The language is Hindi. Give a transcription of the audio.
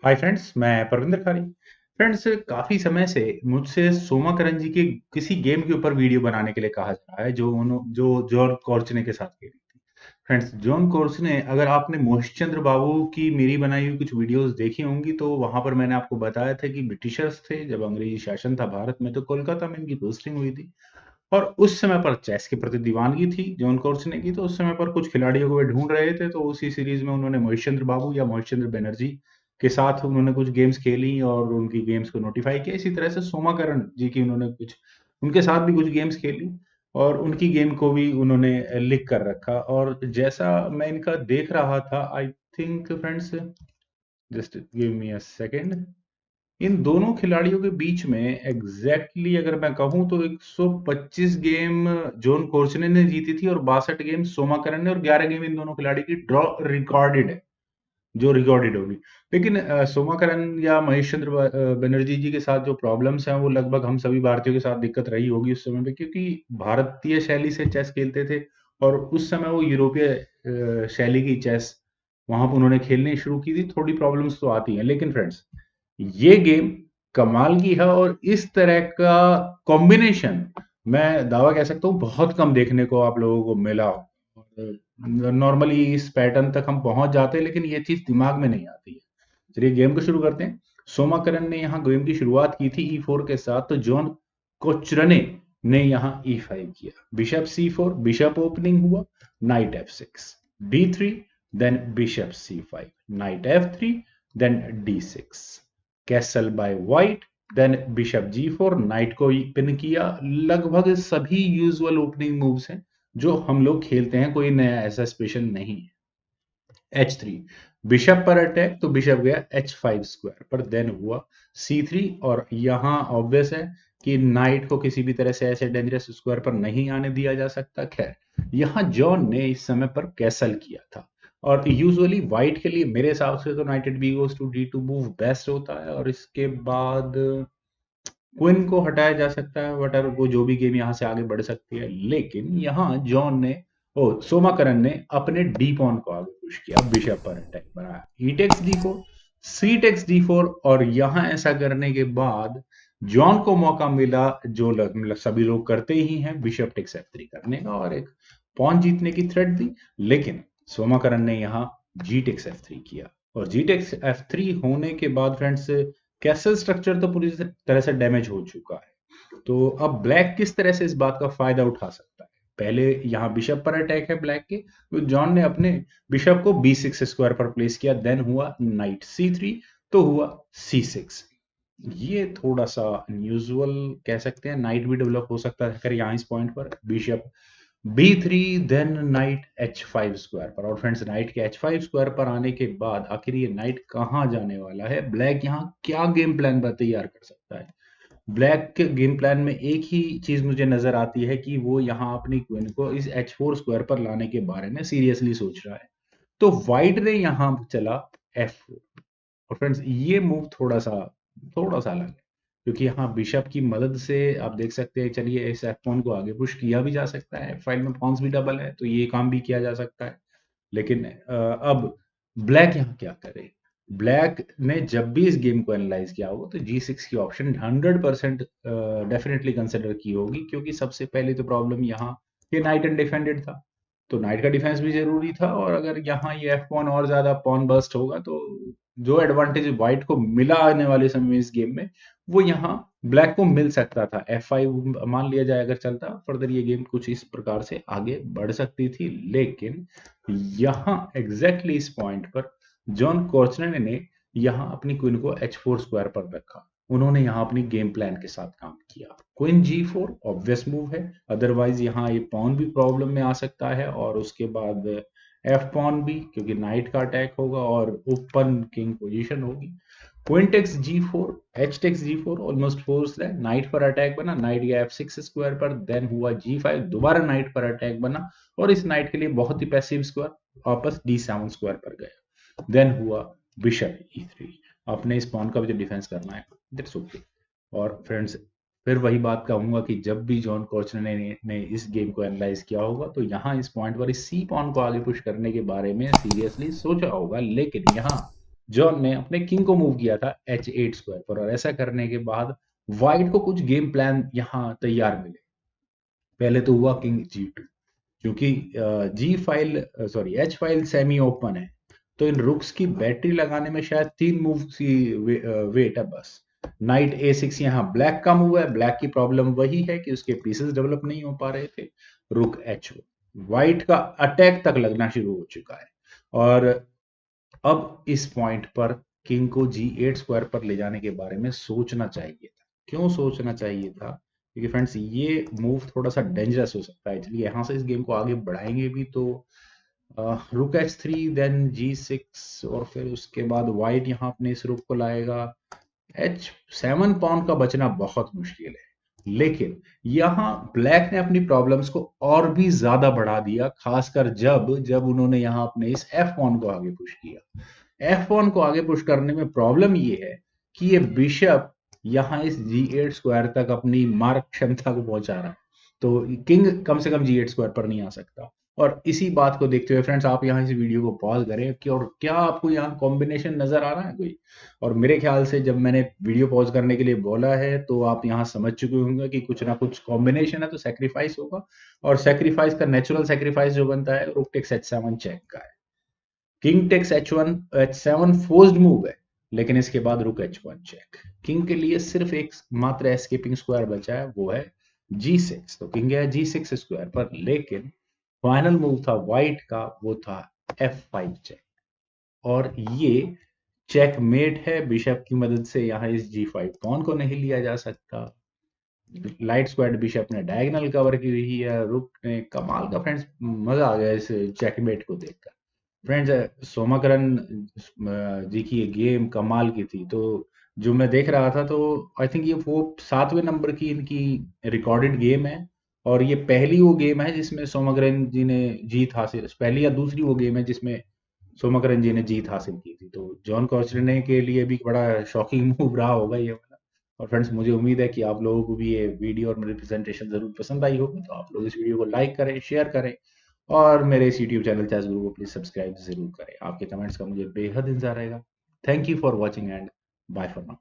हाय फ्रेंड्स, मैं परविंदर खारी। फ्रेंड्स, काफी समय से मुझसे सोमा करंजी के किसी गेम के ऊपर वीडियो बनाने के लिए कहा जा रहा है जो जॉन कॉर्चने के साथ खेली थी। फ्रेंड्स, जॉन कॉर्चने, अगर आपने मोहितचंद्र बाबू की मेरी बनाई हुई कुछ वीडियोस देखी होंगी तो वहां पर मैंने आपको बताया था कि ब्रिटिशर्स थे जब अंग्रेजी शासन था भारत में, तो कोलकाता में इनकी पोस्टिंग हुई थी। और उस समय पर चेस के प्रति दीवानगी थी जॉन कॉर्चने की, तो उस समय पर कुछ खिलाड़ियों को वे ढूंढ रहे थे, तो उसी सीरीज में उन्होंने मोहितचंद्र बाबू या मोहितचंद्र बनर्जी के साथ उन्होंने कुछ गेम्स खेली और उनकी गेम्स को नोटिफाई किया। इसी तरह से सोमाकरण जी की उन्होंने कुछ उनके साथ भी कुछ गेम्स खेली और उनकी गेम को भी उन्होंने लिख कर रखा। और जैसा मैं इनका देख रहा था, I think friends, just give me a second, इन दोनों खिलाड़ियों के बीच में अगर मैं कहूं तो 125 गेम जॉन कोर्चने ने जीती थी और 62 गेम सोमाकरन ने, और 11 गेम इन दोनों खिलाड़ी की ड्रॉ रिकॉर्डेड है, जो रिकॉर्डेड होगी। लेकिन सोमाकरन या महेश चंद्र बनर्जी जी के साथ जो प्रॉब्लम्स हैं वो लगभग हम सभी भारतीयों के साथ दिक्कत रही होगी उस समय पे, क्योंकि भारतीय शैली से चेस खेलते थे और उस समय वो यूरोपीय शैली की चेस वहां पर उन्होंने खेलनी शुरू की थी। थोड़ी प्रॉब्लम्स तो आती हैं, लेकिन फ्रेंड्स, ये गेम कमाल की है और इस तरह का कॉम्बिनेशन मैं दावा कह सकता हूँ बहुत कम देखने को आप लोगों को मिला। नॉर्मली इस पैटर्न तक हम पहुंच जाते हैं, लेकिन ये चीज दिमाग में नहीं आती है। चलिए गेम को शुरू करते हैं। सोमाकरन ने यहाँ गेम की शुरुआत की थी E4 के साथ, तो जॉन कोचरने ने यहाँ E5 किया, बिशप C4, बिशप ओपनिंग हुआ, knight F6, D3, then bishop C5, knight F3, then D6, castle by white, then bishop G4, knight को पिन किया। लगभग सभी यूजुअल ओपनिंग मूव्स हैं जो हम लोग खेलते हैं, कोई नया ऐसा स्पेशल नहीं है। H3, बिशप पर अटैक, तो बिशप गया H5 स्क्वायर पर, देन हुआ C3। और यहां ऑब्वियस है कि नाइट को किसी भी तरह से ऐसे डेंजरस स्क्वायर पर नहीं आने दिया जा सकता। खैर, यहां जॉन ने इस समय पर कैसल किया था, और यूजुअली व्हाइट के लिए मेरे हिसाब से तो knight at B goes to D2 move best होता है, और इसके बाद क्वीन को हटाया जा सकता है, वट एवर, वो जो भी गेम यहाँ से आगे बढ़ सकती है। लेकिन यहाँ जॉन ने, ओ सोमाकरन ने अपने डी पॉन को आगे पुश किया, बिशप पर अटैक बनाया, ई टेक्स D4, सी टेक्स D4। और यहाँ ऐसा करने के बाद जॉन को मौका मिला, जो मतलब सभी लोग करते ही हैं, बिशप टेक्स F3 करने का और एक पॉन जीतने की थ्रेट दी। लेकिन सोमाकरन ने यहाँ जी टेक्स F3 किया, और जी टेक्स F3 होने के बाद फ्रेंड्स, कैसल स्ट्रक्चर तो पूरी तरह से डैमेज हो चुका है। तो अब ब्लैक किस तरह से इस बात का फायदा उठा सकता है? पहले यहाँ बिशप पर अटैक है ब्लैक के, तो जॉन ने अपने बिशप को B6 स्क्वायर पर प्लेस किया, देन हुआ नाइट C3, तो हुआ C6। ये थोड़ा सा अनयूजुअल कह सकते हैं, नाइट भी डेवलप हो सकता है अगर यहाँ इस पॉइंट पर bishop B3, then night H5 square पर। और फ्रेंड्स, नाइट के H5 स्क्वायर पर आने के बाद आखिर ये नाइट कहाँ जाने वाला है? ब्लैक यहाँ क्या गेम प्लान तैयार कर सकता है? ब्लैक के गेम प्लान में एक ही चीज मुझे नजर आती है कि वो यहाँ अपनी क्वीन को इस H4 स्क्वायर पर लाने के बारे में सीरियसली सोच रहा है। तो व्हाइट ने यहाँ चला F4। और फ्रेंड्स, ये मूव थोड़ा सा अलग है, क्योंकि यहाँ बिशप की मदद से आप देख सकते हैं, चलिए इस एफ पॉन को आगे पुश किया भी जा सकता है, फाइल में पॉन्स भी डबल है तो ये काम भी किया जा सकता है। लेकिन अब ब्लैक यहाँ क्या करे? ब्लैक ने जब भी इस गेम को एनालाइज किया होगा तो G6 की ऑप्शन 100% डेफिनेटली कंसिडर की होगी, क्योंकि सबसे पहले तो प्रॉब्लम यहाँ ये नाइट अनडिफेंडेड था, तो नाइट का डिफेंस भी जरूरी था। और अगर यहाँ ये एफ पॉन और ज्यादा पॉन बर्स्ट होगा तो जो एडवांटेज व्हाइट को मिला आने वाले समय में इस गेम में, वो यहाँ ब्लैक को मिल सकता था। F5 मान लिया जाए अगर चलता, फर्दर ये गेम कुछ इस प्रकार से आगे बढ़ सकती थी। लेकिन यहाँ एग्जैक्टली इस पॉइंट पर जॉन कॉर्चनर ने यहाँ अपनी क्वीन को H4 स्क्वायर पर रखा। उन्होंने यहाँ अपनी गेम प्लान के साथ काम किया। क्वीन G4 ऑब्वियस मूव है, अदरवाइज यहाँ ये पॉन भी प्रॉब्लम में आ सकता है, और उसके बाद एफ पॉन भी, क्योंकि नाइट का अटैक होगा और ओपन किंग पोजीशन होगी। Queen takes G4, H takes G4 almost force है, नाइट पर अटैक बना, नाइट गया F6 स्क्वायर पर, देन हुआ G5, दोबारा नाइट पर अटैक बना, और इस नाइट के लिए बहुत ही पैसिव स्क्वायर वापस D7 स्क्वायर पर गया, देन हुआ बिशप E3। अपने इस पॉन का भी तो डिफेंस करना है, दैट्स ओके। और फ्रेंड्स, फिर वही बात कहूंगा कि जब भी जॉन कोर्चनर ने इस गेम को एनालाइज किया होगा तो यहाँ इस पॉइंट पर इस सी पॉन को आगे पुश करने के बारे में सीरियसली सोचा होगा। लेकिन यहाँ जॉन ने अपने किंग को मूव किया था H8 स्क्वायर पर, और ऐसा करने के बाद व्हाइट को कुछ गेम प्लान यहाँ तैयार मिले। पहले तो हुआ किंग G2, क्योंकि G file sorry H file semi open है, तो इन रुक्स की बैटरी लगाने में शायद 3 मूव की वेट है बस। नाइट A6 यहाँ ब्लैक का मूव है, ब्लैक की प्रॉब्लम वही है कि उसके पीसेस डेवलप नहीं हो पा रहे थे। रुक H1, व्हाइट का अटैक तक लगना शुरू हो चुका है, और अब इस पॉइंट पर किंग को G8 स्क्वायर पर ले जाने के बारे में सोचना चाहिए था। क्यों सोचना चाहिए था? क्योंकि फ्रेंड्स ये मूव थोड़ा सा डेंजरस हो सकता है, इसलिए यहां से इस गेम को आगे बढ़ाएंगे भी तो रुक H3 देन G6, और फिर उसके बाद व्हाइट यहाँ अपने इस रुक को लाएगा। H7 पॉन का बचना बहुत मुश्किल है, लेकिन यहाँ ब्लैक ने अपनी प्रॉब्लम्स को और भी ज्यादा बढ़ा दिया, खासकर जब जब उन्होंने यहाँ अपने इस F पॉन को आगे पुश किया। F1 को आगे पुश करने में प्रॉब्लम ये है कि ये बिशप यहाँ इस G8 स्क्वायर तक अपनी मार्क क्षमता को पहुंचा रहा है, तो किंग कम से कम G8 स्क्वायर पर नहीं आ सकता। और इसी बात को देखते हुए फ्रेंड्स आप यहाँ इस वीडियो को पॉज करें कि और क्या आपको यहाँ कॉम्बिनेशन नजर आ रहा है कोई? और मेरे ख्याल से जब मैंने वीडियो पॉज करने के लिए बोला है तो आप यहाँ समझ चुके होंगे कि कुछ ना कुछ कॉम्बिनेशन है, तो सेक्रीफाइस होगा, और सेक्रीफाइस का नेचुरल सेक्रीफाइस जो बनता है रुक टेक्स H7 चेक का है। King takes H1 H7 forced move है, लेकिन इसके बाद रुक H1 चेक। किंग के लिए सिर्फ एक मात्र एस्केपिंग स्क्वायर बचा है, वो है G6, तो किंग है G6 स्क्वायर पर, लेकिन फाइनल मूव था व्हाइट का, वो था F5 चेक, और ये चेकमेट है। बिशप की मदद से यहाँ इस G5 पॉन को नहीं लिया जा सकता। लाइट स्क्वाड बिशप ने डायगोनल कवर की हुई है, रुक ने कमाल का फ्रेंड्स, मजा आ गया इस चेकमेट को देखकर। फ्रेंड्स सोमाकरन जी की ये गेम कमाल की थी, तो जो मैं देख रहा था तो आई थिंक ये वो 7वें नंबर की इनकी रिकॉर्डेड गेम है, और ये पहली वो गेम है जिसमें सोमाकरन जी ने जीत हासिल, पहली या दूसरी वो गेम है जिसमें सोमाकरन जी ने जीत हासिल की थी। तो जॉन कॉर्चने के लिए भी बड़ा शॉकिंग मूव रहा होगा ये वाला। और फ्रेंड्स मुझे उम्मीद है कि आप लोगों को भी ये वीडियो और मेरी प्रेजेंटेशन जरूर पसंद आई होगी, तो आप लोग इस वीडियो को लाइक करें, शेयर करें, और मेरे इस यूट्यूब चैनल चैस गुरु को प्लीज सब्सक्राइब जरूर करें। आपके कमेंट्स का मुझे बेहद इंतजार रहेगा। Thank you for watching and bye for now.